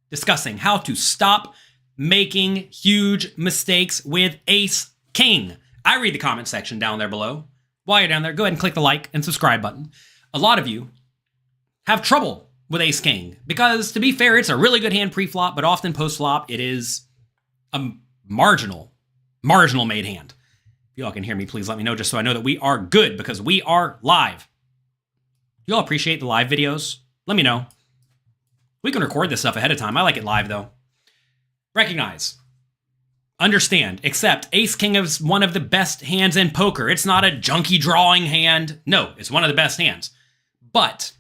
discussing how to stop making huge mistakes with ace king. I read the comment section down there below. While you're down there, go ahead and click the like and subscribe button. A lot of you have trouble with ace king because, to be fair, it's a really good hand pre-flop, but often post-flop it is a marginal made hand. If y'all can hear me, please let me know just so I know that we are good, because we are live. Y'all appreciate the live videos? Let me know. We can record this stuff ahead of time. I like it live, though. Recognize, understand, accept, ace king is one of the best hands in poker. It's not a junky drawing hand. No, it's one of the best hands. But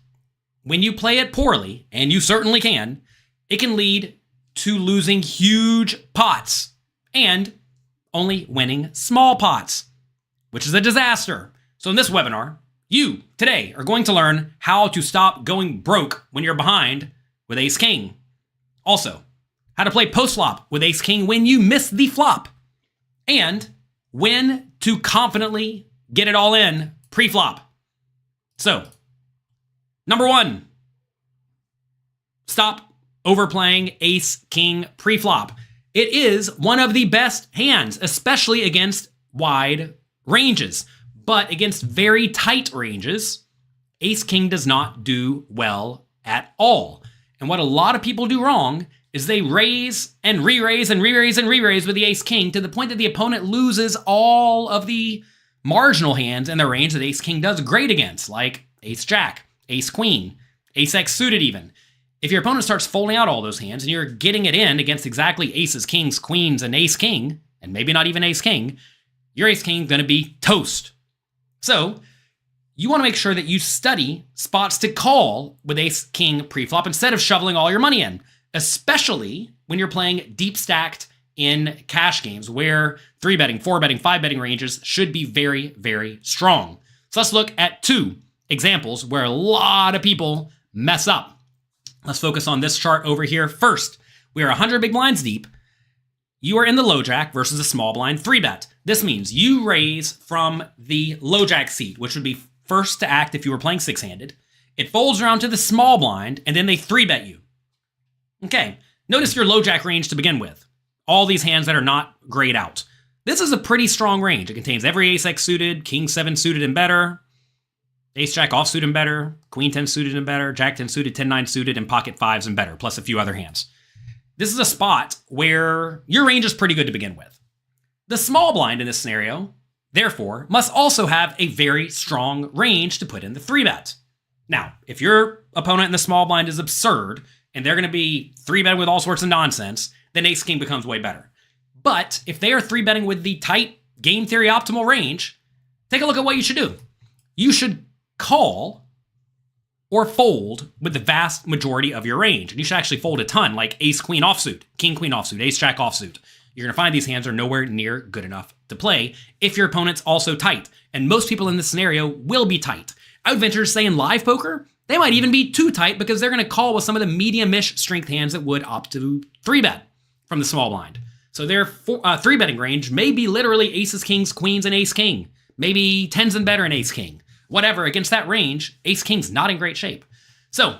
when you play it poorly, and you certainly can, it can lead to losing huge pots and only winning small pots, which is a disaster. So in this webinar, you today are going to learn how to stop going broke when you're behind with ace king. Also, how to play post-flop with ace king when you miss the flop, and when to confidently get it all in pre-flop. So, number one, stop overplaying ace king pre-flop. It is one of the best hands, especially against wide ranges, but against very tight ranges, ace king does not do well at all. And what a lot of people do wrong is they raise and re-raise and re-raise and re-raise with the ace king to the point that the opponent loses all of the marginal hands in the range that ace king does great against, like ace jack, ace queen, ace x suited even. If your opponent starts folding out all those hands and you're getting it in against exactly aces, kings, queens, and ace king, and maybe not even ace king, your ace king is going to be toast. So you want to make sure that you study spots to call with ace king preflop instead of shoveling all your money in, especially when you're playing deep stacked in cash games where 3-betting, 4-betting, 5-betting ranges should be very, very strong. So let's look at two examples where a lot of people mess up. Let's focus on this chart over here. First, we are 100 big blinds deep. You are in the low jack versus a small blind 3-bet. This means you raise from the low jack seat, which would be first to act if you were playing 6-handed. It folds around to the small blind, and then they 3-bet you. Okay, notice your low jack range to begin with. All these hands that are not grayed out. This is a pretty strong range. It contains every ace x suited, king 7 suited and better, ace jack offsuit and better, queen 10 suited and better, jack 10 suited, 10-9 suited, and pocket 5s and better, plus a few other hands. This is a spot where your range is pretty good to begin with. The small blind in this scenario, therefore, must also have a very strong range to put in the 3-bet. Now, if your opponent in the small blind is absurd, and they're going to be 3-betting with all sorts of nonsense, then ace king becomes way better. But if they are 3-betting with the tight game theory optimal range, take a look at what you should do. You should call or fold with the vast majority of your range. And you should actually fold a ton, like ace queen offsuit, king queen offsuit, ace jack offsuit. You're going to find these hands are nowhere near good enough to play if your opponent's also tight. And most people in this scenario will be tight. I would venture to say in live poker, they might even be too tight because they're going to call with some of the medium-ish strength hands that would opt to 3-bet from the small blind. So their 3-betting range may be literally aces, kings, queens, and ace king. Maybe 10s and better and ace king. Whatever, against that range, ace king's not in great shape. So,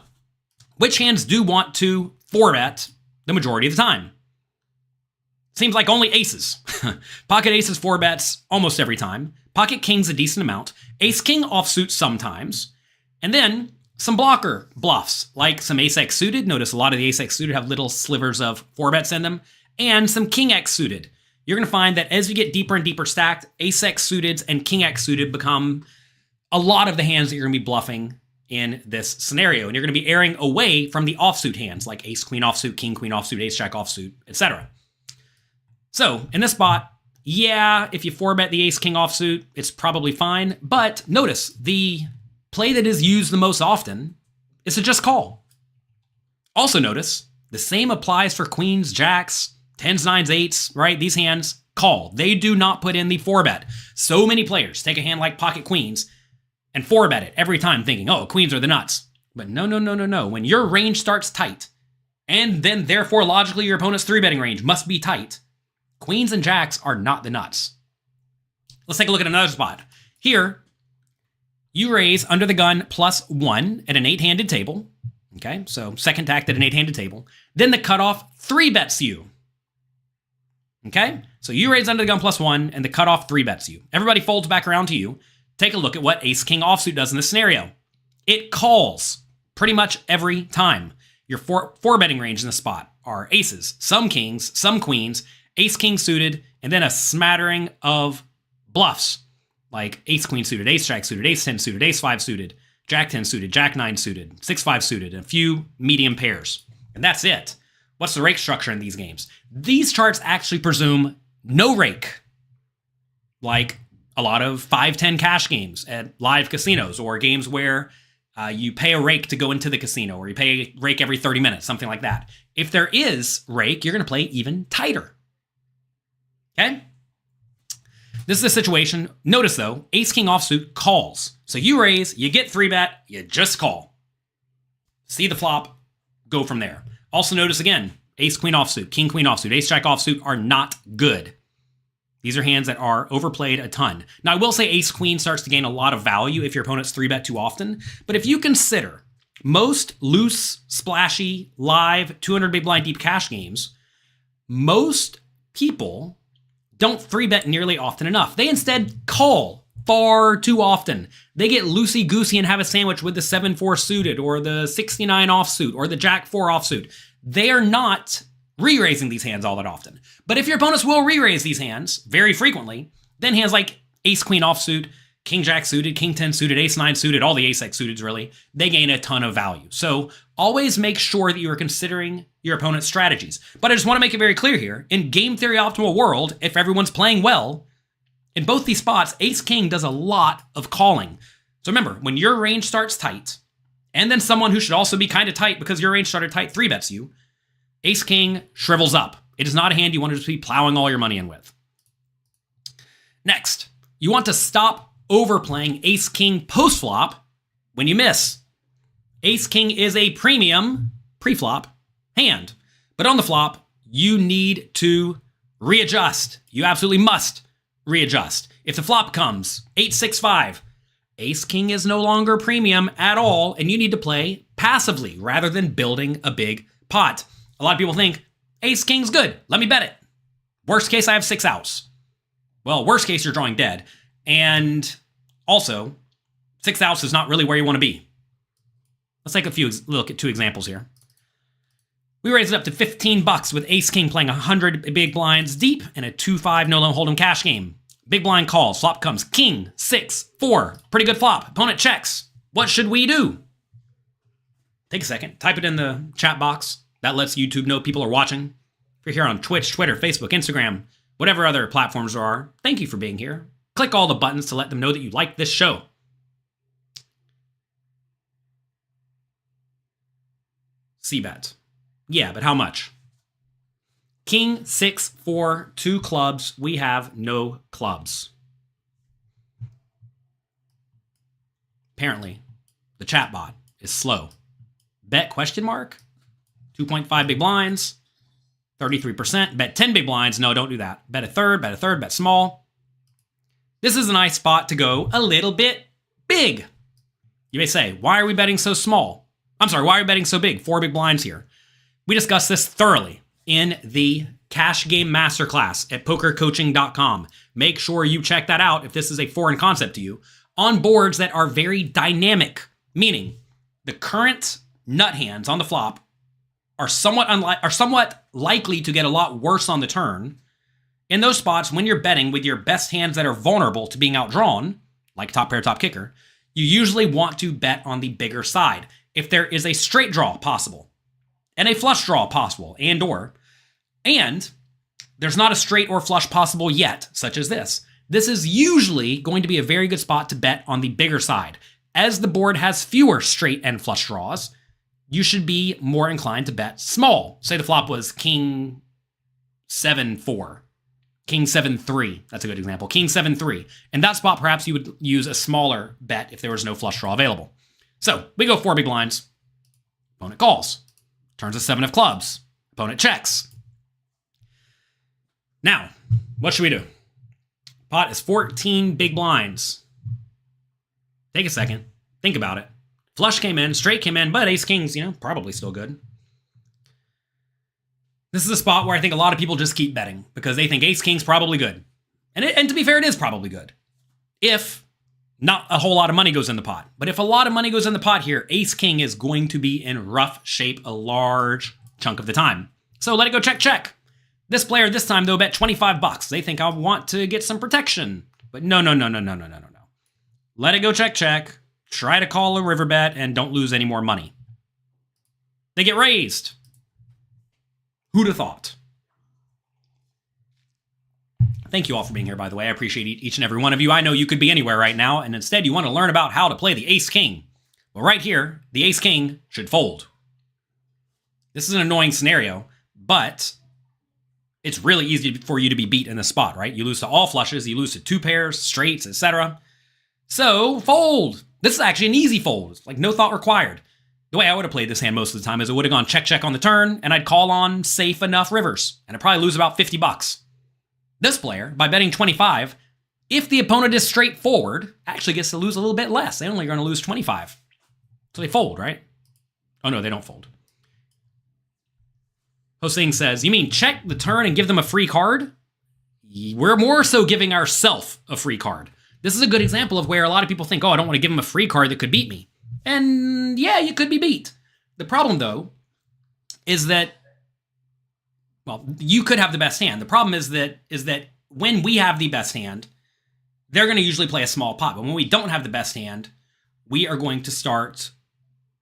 which hands do want to 4-bet the majority of the time? Seems like only aces. Pocket aces 4-bets almost every time. Pocket kings a decent amount. Ace king offsuit sometimes. And then some blocker bluffs, like some ace x suited. Notice a lot of the ace x suited have little slivers of 4-bets in them. And some king x suited. You're going to find that as you get deeper and deeper stacked, ace x suited and king x suited become a lot of the hands that you're going to be bluffing in this scenario. And you're going to be erring away from the offsuit hands, like ace queen offsuit, king queen offsuit, ace jack offsuit, etc. So in this spot, yeah, if you 4-bet the ace king offsuit, it's probably fine. But notice the play that is used the most often is to just call. Also notice the same applies for queens, jacks, 10s, 9s, 8s, right? These hands call. They do not put in the 4-bet. So many players take a hand like pocket queens and 4-bet it every time thinking, oh, queens are the nuts. But no. When your range starts tight, and then therefore logically your opponent's 3-betting range must be tight, queens and jacks are not the nuts. Let's take a look at another spot. Here, you raise under the gun +1 at an 8-handed table. Okay, so second tacked at an 8-handed table. Then the cutoff 3-bets you. Okay, so you raise under the gun +1, and the cutoff 3-bets you. Everybody folds back around to you. Take a look at what ace-king offsuit does in this scenario. It calls pretty much every time. Your four betting range in the spot are aces, some kings, some queens, ace-king suited, and then a smattering of bluffs, like ace-queen suited, ace-jack suited, ace-10 suited, ace-5 suited, jack-10 suited, jack-9 suited, 6-5 suited, and a few medium pairs. And that's it. What's the rake structure in these games? These charts actually presume no rake, like a lot of 5-10 cash games at live casinos, or games where you pay a rake to go into the casino, or you pay a rake every 30 minutes, something like that. If there is rake, you're going to play even tighter. Okay? This is the situation. Notice, though, ace-king offsuit calls. So you raise, you get 3-bet, you just call. See the flop, go from there. Also notice again, ace-queen offsuit, king-queen offsuit, ace-jack offsuit are not good. These are hands that are overplayed a ton. Now, I will say ace-queen starts to gain a lot of value if your opponent's 3-bet too often. But if you consider most loose, splashy, live, 200 big blind deep cash games, most people don't 3-bet nearly often enough. They instead call far too often. They get loosey-goosey and have a sandwich with the 7-4 suited, or the 69 offsuit, or the jack-4 offsuit. They are not re-raising these hands all that often. But if your opponents will re-raise these hands very frequently, then hands like ace-queen offsuit, king-jack suited, king-10 suited, ace-9 suited, all the ace-x suiteds really, they gain a ton of value. So always make sure that you are considering your opponent's strategies. But I just want to make it very clear here, in game theory optimal world, if everyone's playing well, in both these spots, ace-king does a lot of calling. So remember, when your range starts tight, and then someone who should also be kind of tight because your range started tight 3-bets you, ace-king shrivels up. It is not a hand you want to just be plowing all your money in with. Next, you want to stop overplaying ace-king post-flop when you miss. Ace-king is a premium pre-flop hand, but on the flop, you need to readjust. You absolutely must readjust. If the flop comes 8-6-5, ace-king is no longer premium at all, and you need to play passively rather than building a big pot. A lot of people think, ace-king's good, let me bet it. Worst case, I have 6 outs. Well, worst case, you're drawing dead. And also, 6 outs is not really where you want to be. Let's take look at 2 examples here. We raised it up to $15 with ace-king playing 100 big blinds deep in a 2-5 no-loan hold'em cash game. Big blind calls, flop comes king, 6-4. Pretty good flop, opponent checks. What should we do? Take a second, type it in the chat box. That lets YouTube know people are watching. If you're here on Twitch, Twitter, Facebook, Instagram, whatever other platforms there are, thank you for being here. Click all the buttons to let them know that you like this show. C-bet. Yeah, but how much? King, 6-4, 2 clubs. We have no clubs. Apparently, the chat bot is slow. Bet question mark? 2.5 big blinds, 33%. Bet 10 big blinds. No, don't do that. Bet a third, bet small. This is a nice spot to go a little bit big. You may say, why are we betting so small? I'm sorry, why are we betting so big? 4 big blinds here. We discussed this thoroughly in the Cash Game Masterclass at pokercoaching.com. Make sure you check that out if this is a foreign concept to you, on boards that are very dynamic, meaning the current nut hands on the flop are somewhat likely to get a lot worse on the turn. In those spots, when you're betting with your best hands that are vulnerable to being outdrawn, like top pair, top kicker, you usually want to bet on the bigger side. If there is a straight draw possible, and a flush draw possible, and there's not a straight or flush possible yet, such as this is usually going to be a very good spot to bet on the bigger side. As the board has fewer straight and flush draws, you should be more inclined to bet small. Say the flop was king 7-4, king 7-3. That's a good example. King 7-3. In that spot, perhaps you would use a smaller bet if there was no flush draw available. So we go 4 big blinds. Opponent calls. Turns a 7 of clubs. Opponent checks. Now, what should we do? Pot is 14 big blinds. Take a second. Think about it. Flush came in, straight came in, but ace king's, probably still good. This is a spot where I think a lot of people just keep betting because they think ace king's probably good. And to be fair, it is probably good. If not a whole lot of money goes in the pot. But if a lot of money goes in the pot here, ace king is going to be in rough shape a large chunk of the time. So let it go check, check. This player this time, though, bet 25 bucks. They think I want to get some protection. But no. Let it go check, check. Try to call a river bet and don't lose any more money. They get raised. Who'd have thought? Thank you all for being here, by the way. I appreciate each and every one of you. I know you could be anywhere right now, and instead you want to learn about how to play the ace-king. Well, right here, the ace-king should fold. This is an annoying scenario, but it's really easy for you to be beat in this spot, right? You lose to all flushes, you lose to two pairs, straights, etc. So, fold. This is actually an easy fold. It's like no thought required. The way I would have played this hand most of the time is it would have gone check, check on the turn, and I'd call on safe enough rivers, and I'd probably lose about 50 bucks. This player, by betting 25, if the opponent is straightforward, actually gets to lose a little bit less. They're only going to lose 25. So they fold, right? Oh no, they don't fold. Hosting says, you mean check the turn and give them a free card? We're more so giving ourselves a free card. This is a good example of where a lot of people think, oh, I don't want to give them a free card that could beat me. And yeah, you could be beat. The problem, though, is that, well, you could have the best hand. The problem is that when we have the best hand, they're going to usually play a small pot. But when we don't have the best hand, we are going to start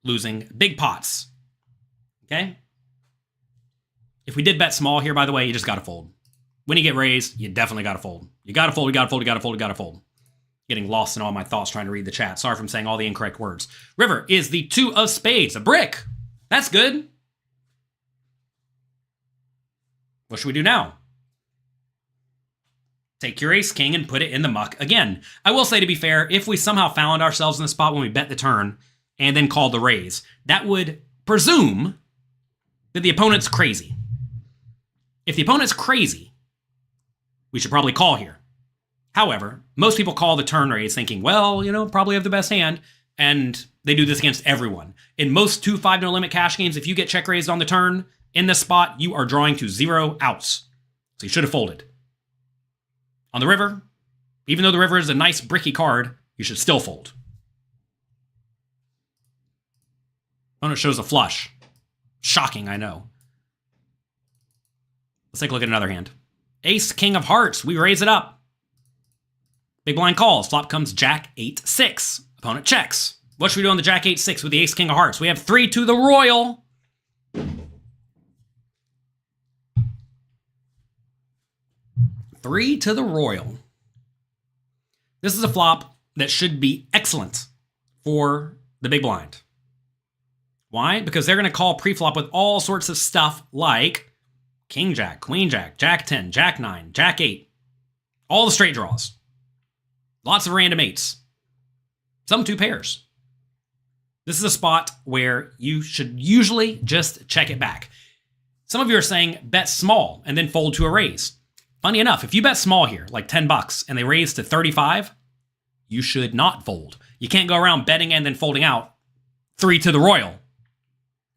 losing big pots. Okay? If we did bet small here, by the way, you just got to fold. When you get raised, you definitely got to fold. You got to fold, you got to fold, you got to fold, you got to fold. Getting lost in all my thoughts trying to read the chat. Sorry if I'm saying all the incorrect words. River is the 2 of spades, a brick. That's good. What should we do now? Take your ace king and put it in the muck again. I will say, to be fair, if we somehow found ourselves in the spot when we bet the turn and then called the raise, that would presume that the opponent's crazy. If the opponent's crazy, we should probably call here. However, most people call the turn raise thinking, well, probably have the best hand, and they do this against everyone. In most 2-5 no limit cash games, if you get check raised on the turn, in this spot, you are drawing to 0 outs. So you should have folded. On the river, even though the river is a nice bricky card, you should still fold. Opponent shows a flush. Shocking, I know. Let's take a look at another hand. Ace, king of hearts. We raise it up. Big blind calls. Flop comes jack 8-6. Opponent checks. What should we do on the jack 8-6 with the ace, king of hearts? We have 3 to the royal. Three to the royal. This is a flop that should be excellent for the big blind. Why? Because they're going to call preflop with all sorts of stuff like king jack, queen jack, jack 10, jack 9, jack 8. All the straight draws. Lots of random 8s. Some 2 pairs. This is a spot where you should usually just check it back. Some of you are saying bet small and then fold to a raise. Funny enough, if you bet small here, like 10 bucks, and they raise to 35, you should not fold. You can't go around betting and then folding out 3 to the royal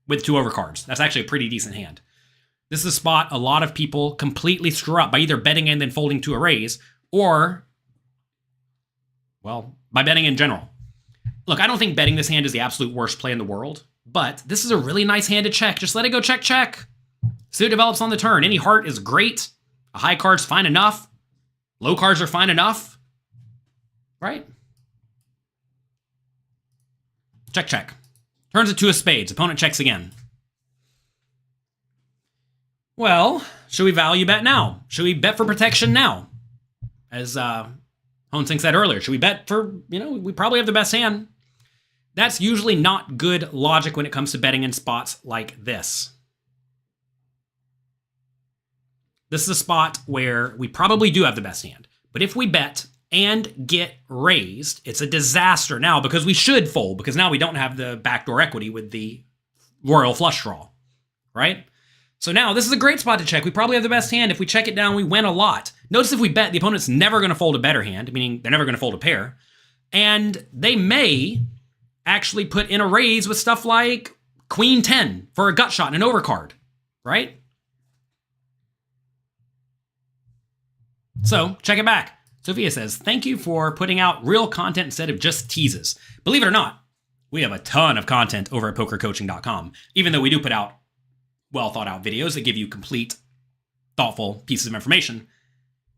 with 2 overcards. That's actually a pretty decent hand. This is a spot a lot of people completely screw up by either betting and then folding to a raise, or, well, by betting in general. Look, I don't think betting this hand is the absolute worst play in the world, but this is a really nice hand to check. Just let it go check, check. See what develops on the turn. Any heart is great. A high card's fine enough. Low cards are fine enough. Right? Check, check. Turns it 2 of spades. Opponent checks again. Well, should we value bet now? Should we bet for protection now? As Honsing said earlier, should we bet for, we probably have the best hand. That's usually not good logic when it comes to betting in spots like this. This is a spot where we probably do have the best hand. But if we bet and get raised, it's a disaster now because we should fold because now we don't have the backdoor equity with the royal flush draw, right? So now this is a great spot to check. We probably have the best hand. If we check it down, we win a lot. Notice if we bet, the opponent's never going to fold a better hand, meaning they're never going to fold a pair. And they may actually put in a raise with stuff like Queen 10 for a gut shot and an overcard, right? So check it back. Sophia says, thank you for putting out real content instead of just teases. Believe it or not, we have a ton of content over at pokercoaching.com, even though we do put out well thought out videos that give you complete, thoughtful pieces of information.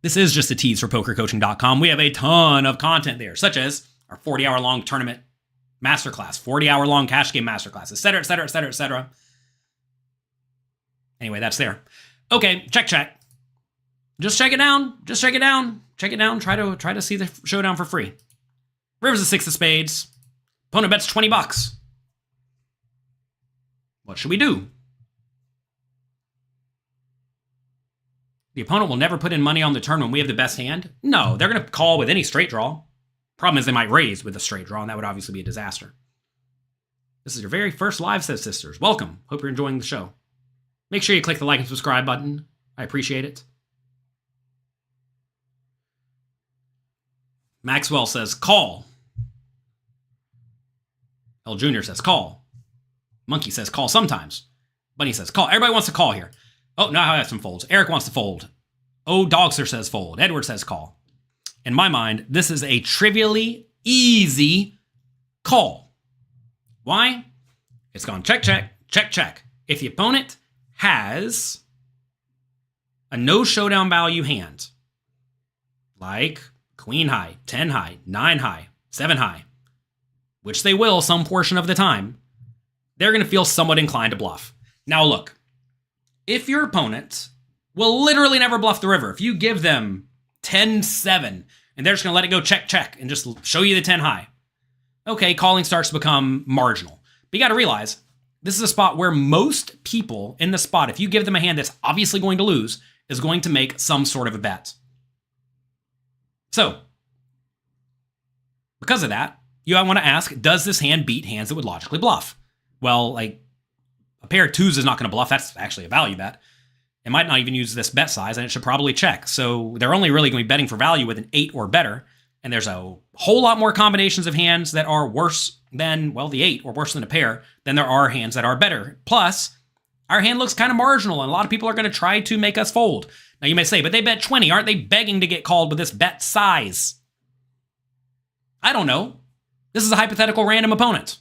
This is just a tease for pokercoaching.com. We have a ton of content there, such as our 40-hour long tournament masterclass, 40-hour long cash game masterclass, et cetera, et cetera, et cetera, et cetera. Anyway, that's there. Okay, check. Just check it down. Check it down. Try to see the showdown for free. River's a 6 of spades. Opponent bets $20. What should we do? The opponent will never put in money on the turn when we have the best hand? No, they're going to call with any straight draw. Problem is they might raise with a straight draw, and that would obviously be a disaster. This is your very first live, says Sisters. Welcome. Hope you're enjoying the show. Make sure you click the like and subscribe button. I appreciate it. Maxwell says, call. L. Jr. says, call. Monkey says, call sometimes. Bunny says, call. Everybody wants to call here. Oh, now I have some folds. Eric wants to fold. Oh, Dogster says fold. Edward says call. In my mind, this is a trivially easy call. Why? It's gone check. If the opponent has a no showdown value hand, like Queen high, 10 high, 9 high, 7 high, which they will some portion of the time, they're going to feel somewhat inclined to bluff. Now look, if your opponent will literally never bluff the river, if you give them 10-7 and they're just going to let it go check and just show you the 10 high, okay, calling starts to become marginal. But you got to realize, this is a spot where most people in the spot, if you give them a hand that's obviously going to lose, is going to make some sort of a bet. So, because of that, you want to ask, does this hand beat hands that would logically bluff? Well, like, a pair of twos is not going to bluff. That's actually a value bet. It might not even use this bet size, and it should probably check. So they're only really going to be betting for value with an 8 or better. And there's a whole lot more combinations of hands that are worse than, well, the 8 or worse than a pair than there are hands that are better. Plus, our hand looks kind of marginal, and a lot of people are going to try to make us fold. Now, you may say, but they bet 20. Aren't they begging to get called with this bet size? I don't know. This is a hypothetical random opponent.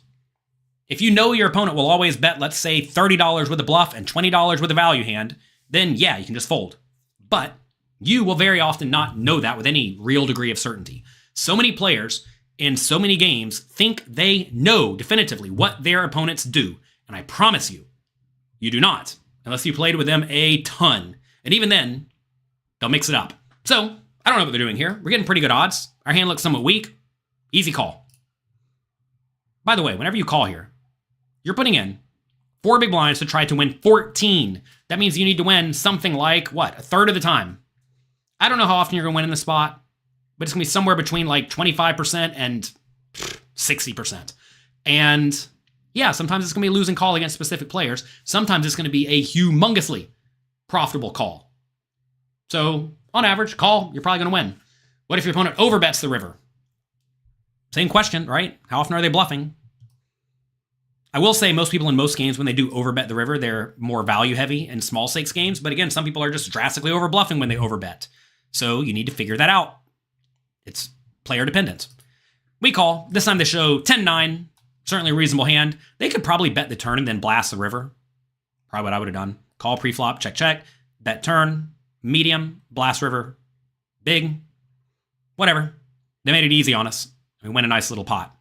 If you know your opponent will always bet, let's say, $30 with a bluff and $20 with a value hand, then yeah, you can just fold. But you will very often not know that with any real degree of certainty. So many players in so many games think they know definitively what their opponents do. And I promise you, you do not, unless you played with them a ton. And even then, they'll mix it up. So, I don't know what they're doing here. We're getting pretty good odds. Our hand looks somewhat weak. Easy call. By the way, whenever you call here, you're putting in 4 big blinds to try to win 14. That means you need to win something like, what, a third of the time. I don't know how often you're going to win in the spot, but it's going to be somewhere between like 25% and 60%. And yeah, sometimes it's going to be a losing call against specific players. Sometimes it's going to be a humongously profitable call. So on average, call, you're probably going to win. What if your opponent overbets the river? Same question, right? How often are they bluffing? I will say most people in most games, when they do overbet the river, they're more value heavy in small stakes games. But again, some people are just drastically over bluffing when they overbet. So you need to figure that out. It's player dependent. We call. This time they show 10-9. Certainly a reasonable hand. They could probably bet the turn and then blast the river. Probably what I would have done. Call pre-flop, check. Bet turn, medium, blast river, big, whatever. They made it easy on us. We win a nice little pot.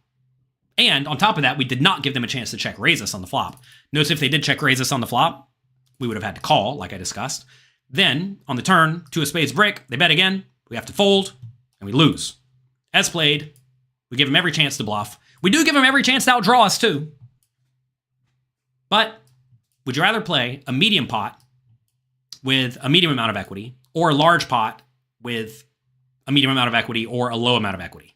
And on top of that, we did not give them a chance to check raise us on the flop. Notice if they did check raise us on the flop, we would have had to call, like I discussed. Then, on the turn, 2 of spades brick, they bet again, we have to fold, and we lose. As played, we give them every chance to bluff. We do give them every chance to outdraw us, too. But, would you rather play a medium pot with a medium amount of equity, or a large pot with a medium amount of equity, or a low amount of equity?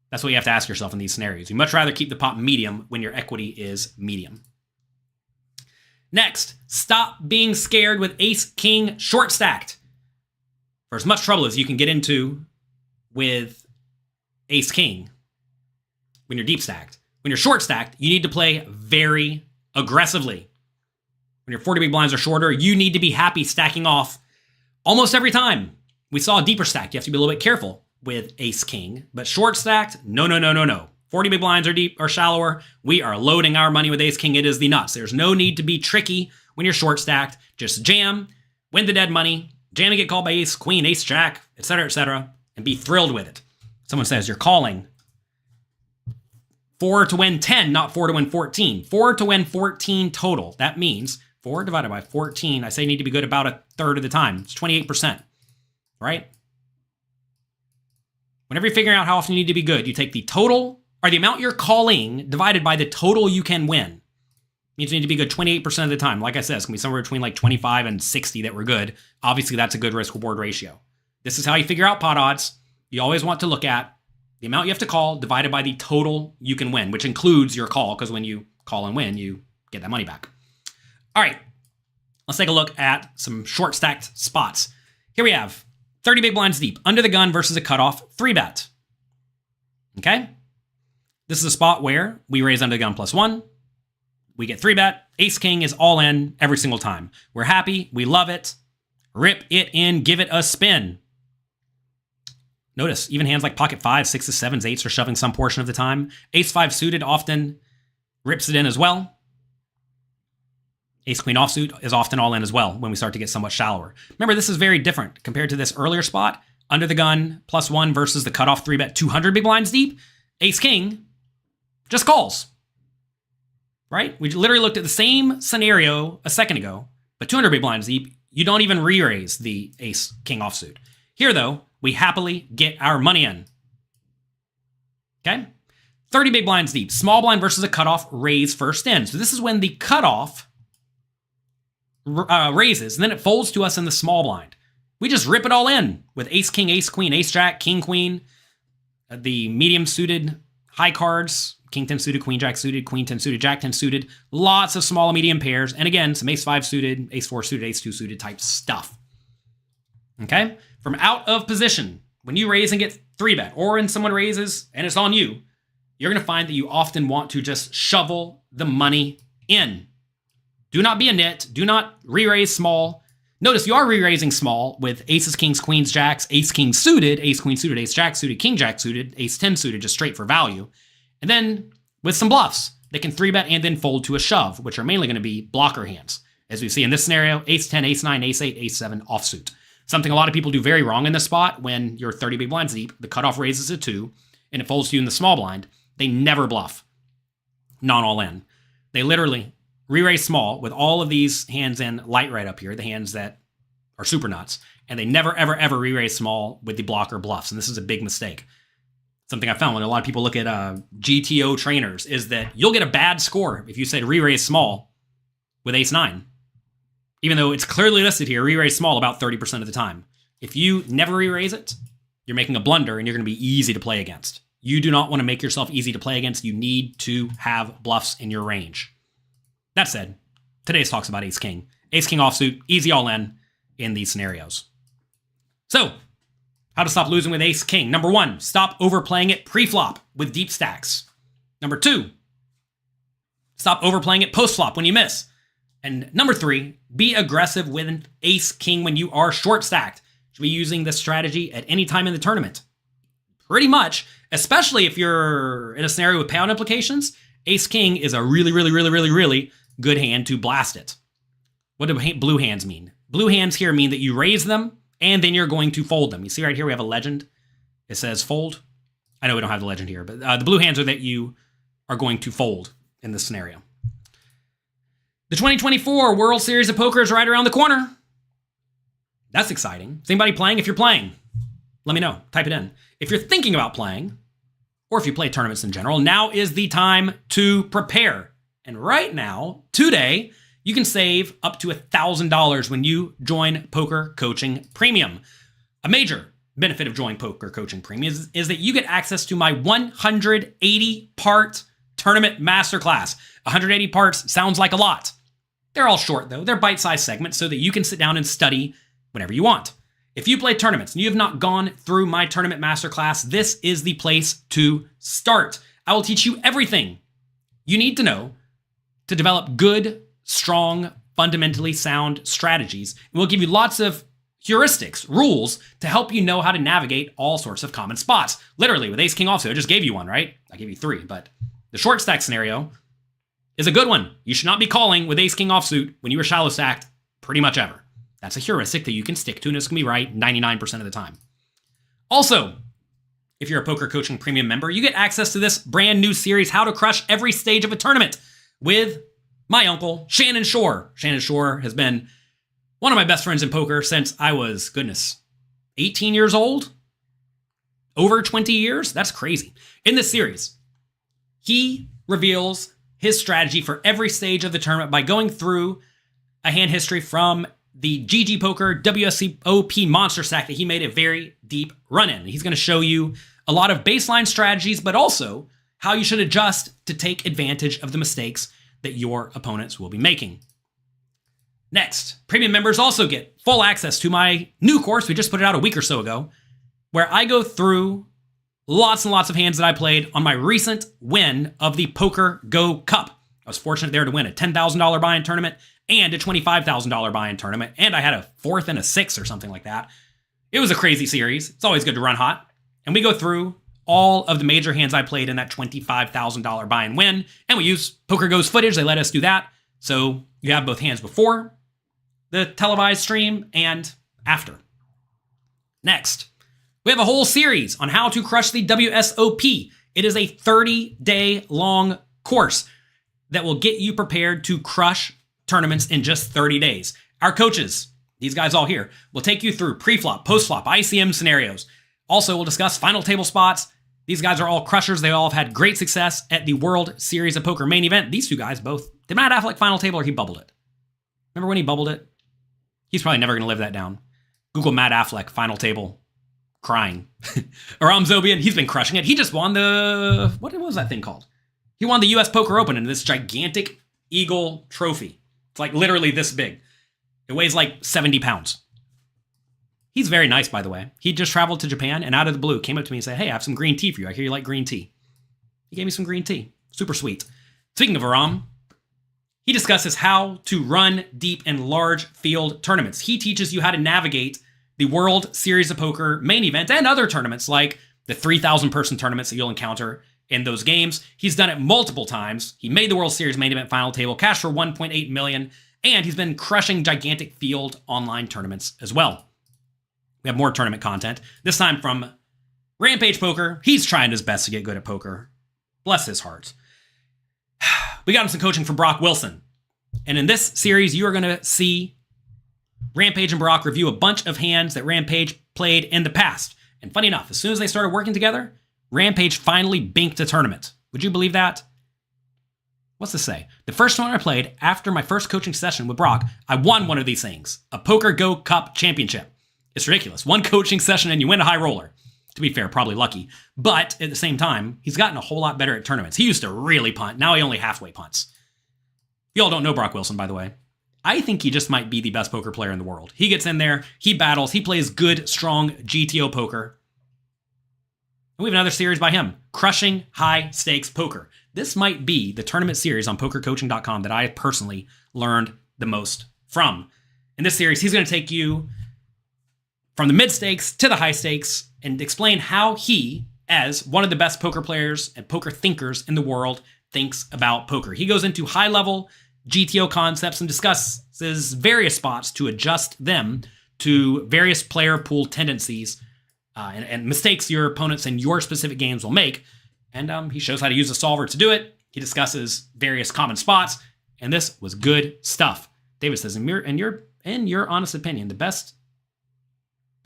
That's what you have to ask yourself in these scenarios. You'd much rather keep the pot medium when your equity is medium. Next, stop being scared with ace-king short stacked. For as much trouble as you can get into with ace-king, when you're deep stacked. When you're short stacked, you need to play very aggressively. When your 40 big blinds are shorter, you need to be happy stacking off almost every time. We saw deeper stacked. You have to be a little bit careful with ace king, but short stacked, no. 40 big blinds are deep or shallower. We are loading our money with ace king. It is the nuts. There's no need to be tricky when you're short stacked. Just jam, win the dead money, jam and get called by ace, queen, ace, jack, etc., and be thrilled with it. Someone says you're calling 4 to win 10, not 4 to win 14. 4 to win 14 total. That means 4 divided by 14, I say need to be good about a third of the time. It's 28%, right? Whenever you're figuring out how often you need to be good, you take the total, or the amount you're calling, divided by the total you can win. It means you need to be good 28% of the time. Like I said, it's going to be somewhere between like 25 and 60 that we're good. Obviously, that's a good risk-reward ratio. This is how you figure out pot odds. You always want to look at the amount you have to call divided by the total you can win, which includes your call, because when you call and win, you get that money back. All right, let's take a look at some short-stacked spots. Here we have 30 big blinds deep, under the gun versus a cutoff 3-bet. Okay? This is a spot where we raise under the gun +1. We get 3-bet. Ace king is all in every single time. We're happy. We love it. Rip it in. Give it a spin. Notice, even hands like pocket 5s, 6s, 7s, 8s are shoving some portion of the time. Ace 5 suited often rips it in as well. Ace queen offsuit is often all in as well when we start to get somewhat shallower. Remember, this is very different compared to this earlier spot. Under the gun +1 versus the cutoff 3-bet 200 big blinds deep. Ace king just calls, right? We literally looked at the same scenario a second ago, but 200 big blinds deep, you don't even re-raise the ace king offsuit. Here, though, we happily get our money in. Okay? 30 big blinds deep. Small blind versus a cutoff raise first in. So this is when the cutoff raises, and then it folds to us in the small blind. We just rip it all in with ace king, ace queen, ace jack, king queen, the medium suited high cards, king 10 suited, queen jack suited, queen 10 suited, jack 10 suited, lots of small and medium pairs, and again, some ace 5 suited, ace 4 suited, ace 2 suited type stuff. Okay? From out of position, when you raise and get 3-bet, or when someone raises and it's on you, you're going to find that you often want to just shovel the money in. Do not be a nit. Do not re-raise small. Notice you are re-raising small with aces, kings, queens, jacks, ace, king suited, ace, queen suited, ace, jack suited, king, jack suited, ace 10 suited, just straight for value. And then with some bluffs, they can 3-bet and then fold to a shove, which are mainly going to be blocker hands. As we see in this scenario, ace 10, ace 9, ace 8, ace 7 offsuit. Something a lot of people do very wrong in this spot when you're 30 big blinds deep, the cutoff raises to 2, and it folds to you in the small blind. They never bluff. Not all in. They literally re-raise small with all of these hands in light right up here, the hands that are super nuts, and they never, ever re-raise small with the blocker bluffs, and this is a big mistake. Something I found when a lot of people look at GTO trainers is that you'll get a bad score if you say to re-raise small with ace 9. Even though it's clearly listed here, re-raise small about 30% of the time. If you never re-raise it, you're making a blunder and you're going to be easy to play against. You do not want to make yourself easy to play against. You need to have bluffs in your range. That said, today's talk's about ace king. Ace king offsuit, easy all in these scenarios. So, how to stop losing with ace king. Number 1, stop overplaying it pre-flop with deep stacks. Number 2, stop overplaying it post-flop when you miss. And number 3, be aggressive with an ace king when you are short stacked. You should be using this strategy at any time in the tournament. Pretty much, especially if you're in a scenario with payout implications, ace king is a really good hand to blast it. What do blue hands mean? Blue hands here mean that you raise them and then you're going to fold them. You see right here we have a legend. It says fold. I know we don't have the legend here, but the blue hands are that you are going to fold in this scenario. The 2024 World Series of Poker is right around the corner. That's exciting. Is anybody playing? If you're playing, let me know. Type it in. If you're thinking about playing, or if you play tournaments in general, now is the time to prepare. And right now, today, you can save up to $1,000 when you join Poker Coaching Premium. A major benefit of joining Poker Coaching Premium is that you get access to my 180-part tournament masterclass. 180 parts sounds like a lot. They're all short, though. They're bite-sized segments so that you can sit down and study whenever you want. If you play tournaments and you have not gone through my tournament masterclass, this is the place to start. I will teach you everything you need to know to develop good, strong, fundamentally sound strategies. And we'll give you lots of heuristics, rules to help you know how to navigate all sorts of common spots. Literally, with Ace King offsuit, I just gave you one, right? I gave you 3, but the short stack scenario is a good one. You should not be calling with Ace King offsuit when you were shallow stacked pretty much ever. That's a heuristic that you can stick to, and it's going to be right 99% of the time. Also, if you're a Poker Coaching Premium member, you get access to this brand new series, How to Crush Every Stage of a Tournament, with my uncle, Shannon Shore. Shannon Shore has been one of my best friends in poker since I was, 18 years old? Over 20 years? That's crazy. In this series, he reveals his strategy for every stage of the tournament by going through a hand history from the GG Poker WSOP monster stack that he made a very deep run in. He's going to show you a lot of baseline strategies, but also how you should adjust to take advantage of the mistakes that your opponents will be making. Next, premium members also get full access to my new course. We just put it out a week or so ago, where I go through lots and lots of hands that I played on my recent win of the Poker Go Cup. I was fortunate there to win a $10,000 buy-in tournament and a $25,000 buy-in tournament, and I had a 4th and a 6th or something like that. It was a crazy series. It's always good to run hot. And we go through all of the major hands I played in that $25,000 buy-in win, and we use Poker Go's footage. They let us do that. So you have both hands before the televised stream and after. Next, we have a whole series on how to crush the WSOP. It is a 30-day long course that will get you prepared to crush tournaments in just 30 days. Our coaches, these guys all here, will take you through preflop, postflop, ICM scenarios. Also, we'll discuss final table spots. These guys are all crushers. They all have had great success at the World Series of Poker main event. These two guys both. Did Matt Affleck final table or he bubbled it? Remember when he bubbled it? He's probably never going to live that down. Google Matt Affleck final table crying. Aram Zobian, he's been crushing it. He just won the, what was that thing called? He won the US Poker Open in this gigantic Eagle trophy. It's like literally this big. It weighs like 70 pounds. He's very nice, by the way. He just traveled to Japan and out of the blue came up to me and said, hey, I have some green tea for you. I hear you like green tea. He gave me some green tea. Super sweet. Speaking of Aram, he discusses how to run deep and large field tournaments. He teaches you how to navigate the World Series of Poker main event and other tournaments like the 3,000 person tournaments that you'll encounter in those games. He's done it multiple times. He made the World Series main event final table, cashed for $1.8 million, and he's been crushing gigantic field online tournaments as well. We have more tournament content, this time from Rampage Poker. He's trying his best to get good at poker. Bless his heart. We got him some coaching from Brock Wilson. And in this series, you are going to see Rampage and Brock review a bunch of hands that Rampage played in the past. And funny enough, as soon as they started working together, Rampage finally binked a tournament. Would you believe that? What's this say? The first one I played after my first coaching session with Brock, I won one of these things, a Poker Go Cup championship. It's ridiculous. One coaching session and you win a high roller. To be fair, probably lucky. But at the same time, he's gotten a whole lot better at tournaments. He used to really punt. Now he only halfway punts. You all don't know Brock Wilson, by the way. I think he just might be the best poker player in the world. He gets in there, he battles, he plays good, strong GTO poker. And we have another series by him, Crushing High Stakes Poker. This might be the tournament series on pokercoaching.com that I personally learned the most from. In this series, he's going to take you from the mid stakes to the high stakes and explain how he, as one of the best poker players and poker thinkers in the world, thinks about poker. He goes into high-level GTO concepts and discusses various spots to adjust them to various player pool tendencies and mistakes your opponents in your specific games will make. And he shows how to use a solver to do it. He discusses various common spots, and this was good stuff. David says, in your honest opinion, the best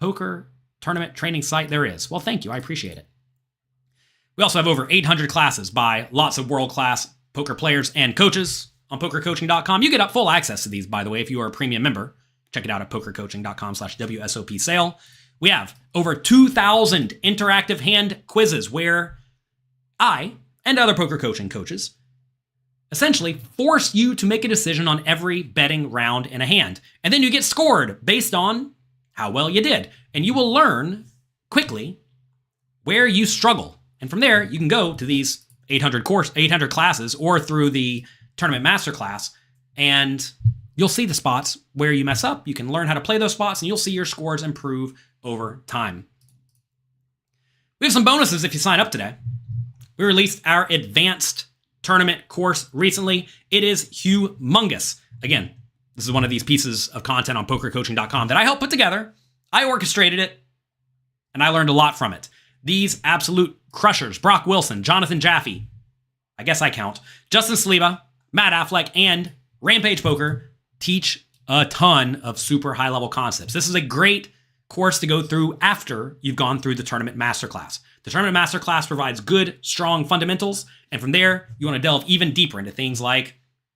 poker tournament training site there is. Well, thank you. I appreciate it. We also have over 800 classes by lots of world-class poker players and coaches on pokercoaching.com. You get full access to these, by the way, if you are a premium member. Check it out at pokercoaching.com/WSOP sale. We have over 2,000 interactive hand quizzes where I and other poker coaching coaches essentially force you to make a decision on every betting round in a hand. And then you get scored based on how well you did. And you will learn quickly where you struggle. And from there, you can go to these 800 classes or through the tournament masterclass, and you'll see the spots where you mess up. You can learn how to play those spots, and you'll see your scores improve over time. We have some bonuses if you sign up today. We released our advanced tournament course recently. It is humongous. Again, this is one of these pieces of content on pokercoaching.com that I helped put together. I orchestrated it, and I learned a lot from it. These absolute crushers, Brock Wilson, Jonathan Jaffe, I guess I count, Justin Saliba, Matt Affleck, and Rampage Poker teach a ton of super high-level concepts. This is a great course to go through after you've gone through the tournament masterclass. The tournament masterclass provides good, strong fundamentals, and from there, you want to delve even deeper into things like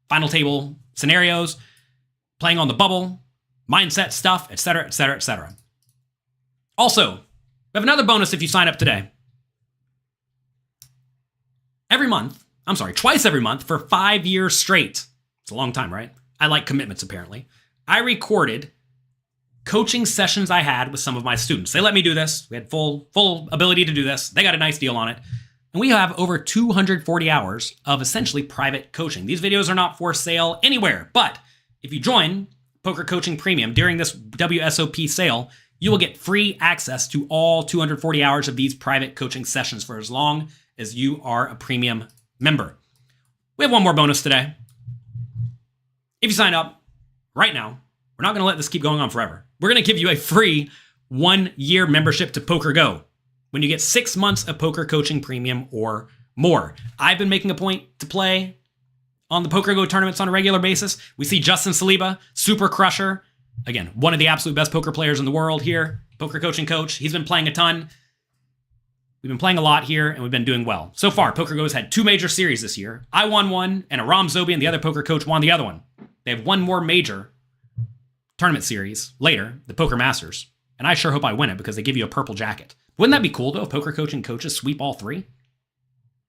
final table scenarios, playing on the bubble, mindset stuff, etc., etc., etc. Also, we have another bonus if you sign up today. Twice every month for 5 years straight. It's a long time, right? I like commitments, apparently. I recorded coaching sessions I had with some of my students. They let me do this. We had full ability to do this. They got a nice deal on it. And we have over 240 hours of essentially private coaching. These videos are not for sale anywhere, but if you join Poker Coaching Premium during this WSOP sale, you will get free access to all 240 hours of these private coaching sessions for as long as you are a premium member. We have one more bonus today. If you sign up right now, we're not going to let this keep going on forever. We're going to give you a free 1-year membership to Poker Go when you get 6 months of Poker Coaching Premium or more. I've been making a point to play on the Poker Go tournaments on a regular basis. We see Justin Saliba, super crusher. Again, one of the absolute best poker players in the world here, Poker Coaching Coach. He's been playing a ton. We've been playing a lot here, and we've been doing well. So far, Poker Go has had 2 major series this year. I won one, and Aram Zobian, the other poker coach, won the other one. They have one more major tournament series later, the Poker Masters. And I sure hope I win it because they give you a purple jacket. Wouldn't that be cool, though, if Poker Coaching coaches sweep all 3?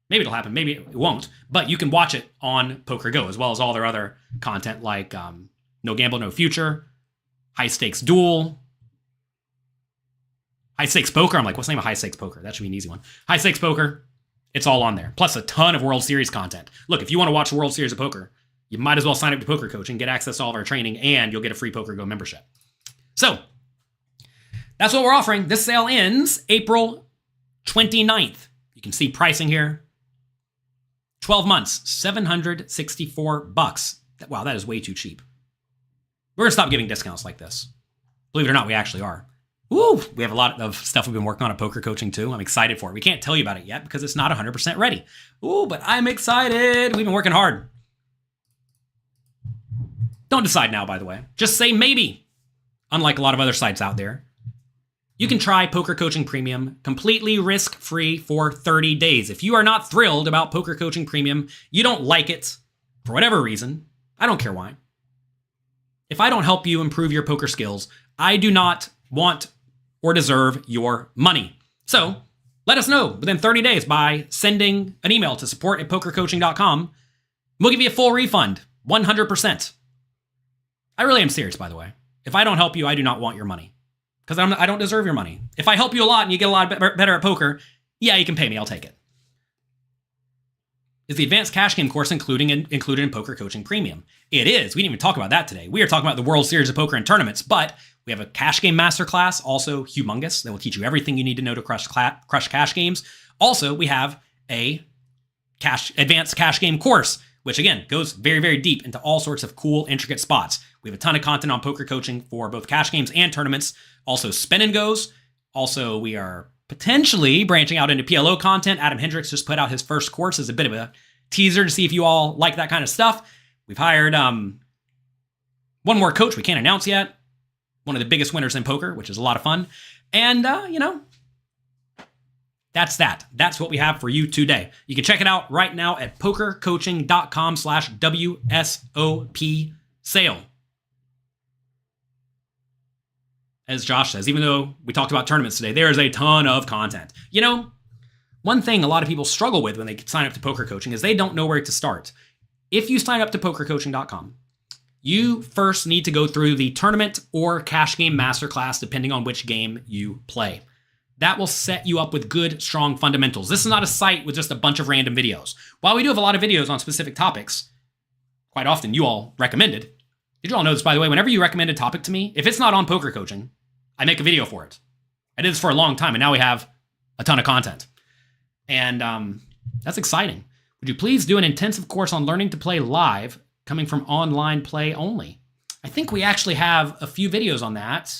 Maybe it'll happen, maybe it won't. But you can watch it on Poker Go, as well as all their other content like No Gamble, No Future, High Stakes Duel, High Stakes Poker. I'm like, what's the name of High Stakes Poker? That should be an easy one. High Stakes Poker. It's all on there. Plus a ton of World Series content. Look, if you want to watch the World Series of Poker, you might as well sign up to Poker Coaching, get access to all of our training, and you'll get a free Poker Go membership. So, that's what we're offering. This sale ends April 29th. You can see pricing here. 12 months, $764. Wow, that is way too cheap. We're going to stop giving discounts like this. Believe it or not, we actually are. Woo! We have a lot of stuff we've been working on at Poker Coaching too. I'm excited for it. We can't tell you about it yet because it's not 100% ready. Ooh, but I'm excited. We've been working hard. Don't decide now, by the way. Just say maybe. Unlike a lot of other sites out there, you can try Poker Coaching Premium completely risk-free for 30 days. If you are not thrilled about Poker Coaching Premium, you don't like it for whatever reason, I don't care why. If I don't help you improve your poker skills, I do not want or deserve your money. So let us know within 30 days by sending an email to support@pokercoaching.com. We'll give you a full refund, 100%. I really am serious, by the way. If I don't help you, I do not want your money. Because I don't deserve your money. If I help you a lot and you get a lot better at poker, yeah, you can pay me. I'll take it. Is the advanced cash game course included in Poker Coaching Premium? It is. We didn't even talk about that today. We are talking about the World Series of Poker and tournaments, but we have a cash game masterclass, also humongous, that will teach you everything you need to know to crush cash games. Also, we have a advanced cash game course, which again goes very, very deep into all sorts of cool, intricate spots. We have a ton of content on Poker Coaching for both cash games and tournaments. Also spin and goes. Also, we are potentially branching out into PLO content. Adam Hendricks just put out his first course as a bit of a teaser to see if you all like that kind of stuff. We've hired one more coach we can't announce yet. One of the biggest winners in poker, which is a lot of fun. And, that's that. That's what we have for you today. You can check it out right now at pokercoaching.com/WSOP sale. As Josh says, even though we talked about tournaments today, there is a ton of content. One thing a lot of people struggle with when they sign up to Poker Coaching is they don't know where to start. If you sign up to pokercoaching.com, you first need to go through the tournament or cash game masterclass, depending on which game you play. That will set you up with good, strong fundamentals. This is not a site with just a bunch of random videos. While we do have a lot of videos on specific topics, quite often you all recommended. Did you all know this, by the way? Whenever you recommend a topic to me, if it's not on poker coaching, I make a video for it. I did this for a long time, and now we have a ton of content. And that's exciting. Would you please do an intensive course on learning to play live, coming from online play only? I think we actually have a few videos on that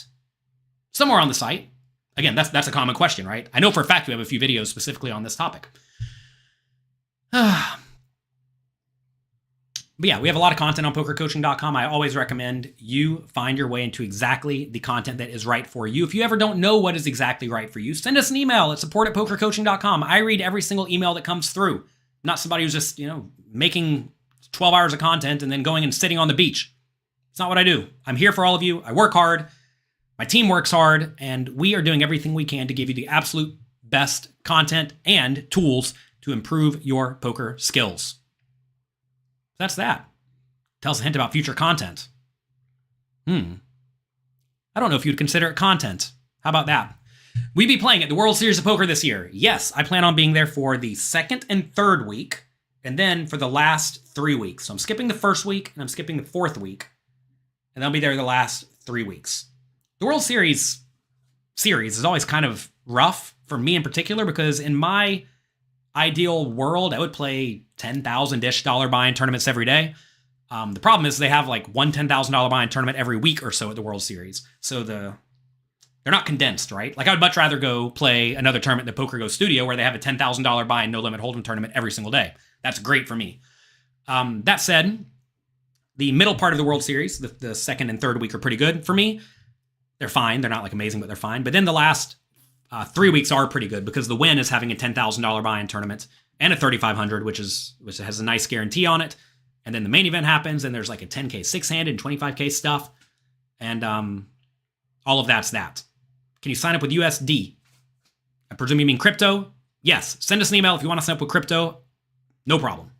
somewhere on the site. Again, that's a common question, right? I know for a fact we have a few videos specifically on this topic. But yeah, we have a lot of content on pokercoaching.com. I always recommend you find your way into exactly the content that is right for you. If you ever don't know what is exactly right for you, send us an email at support@pokercoaching.com. I read every single email that comes through. I'm not somebody who's just, making 12 hours of content and then going and sitting on the beach. It's not what I do. I'm here for all of you. I work hard. My team works hard, and we are doing everything we can to give you the absolute best content and tools to improve your poker skills. That's that. Tells a hint about future content. I don't know if you'd consider it content. How about that? We be playing at the World Series of Poker this year. Yes, I plan on being there for the second and third week, and then for the last 3 weeks. So I'm skipping the first week, and I'm skipping the fourth week, and I'll be there the last 3 weeks. The World Series is always kind of rough for me in particular, because in my ideal world, I would play $10,000-ish buy-in tournaments every day. The problem is they have like one $10,000 buy-in tournament every week or so at the World Series. So they're not condensed, right? Like I would much rather go play another tournament at the PokerGo Studio where they have a $10,000 buy-in no-limit hold'em tournament every single day. That's great for me. That said, the middle part of the World Series, the second and third week are pretty good for me. They're fine. They're not like amazing, but they're fine. But then the last 3 weeks are pretty good because the win is having a $10,000 buy-in tournament and a $3,500, which has a nice guarantee on it. And then the main event happens, and there's like a 10K six-handed and 25K stuff. And all of that's that. Can you sign up with USD? I presume you mean crypto? Yes. Send us an email if you want to sign up with crypto. No problem.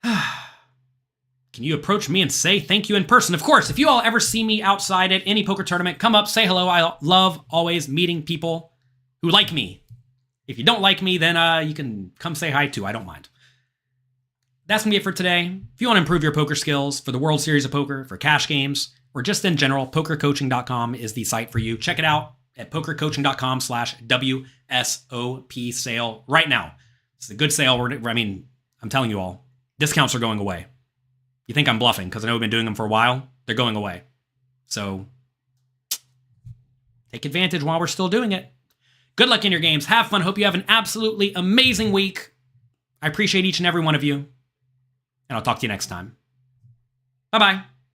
Can you approach me and say thank you in person? Of course, if you all ever see me outside at any poker tournament, come up, say hello. I love always meeting people who like me. If you don't like me, then you can come say hi too. I don't mind. That's going to be it for today. If you want to improve your poker skills for the World Series of Poker, for cash games, or just in general, pokercoaching.com is the site for you. Check it out at pokercoaching.com/WSOP sale right now. It's a good sale. I'm telling you all, discounts are going away. You think I'm bluffing because I know we've been doing them for a while. They're going away. So take advantage while we're still doing it. Good luck in your games. Have fun. Hope you have an absolutely amazing week. I appreciate each and every one of you. And I'll talk to you next time. Bye-bye.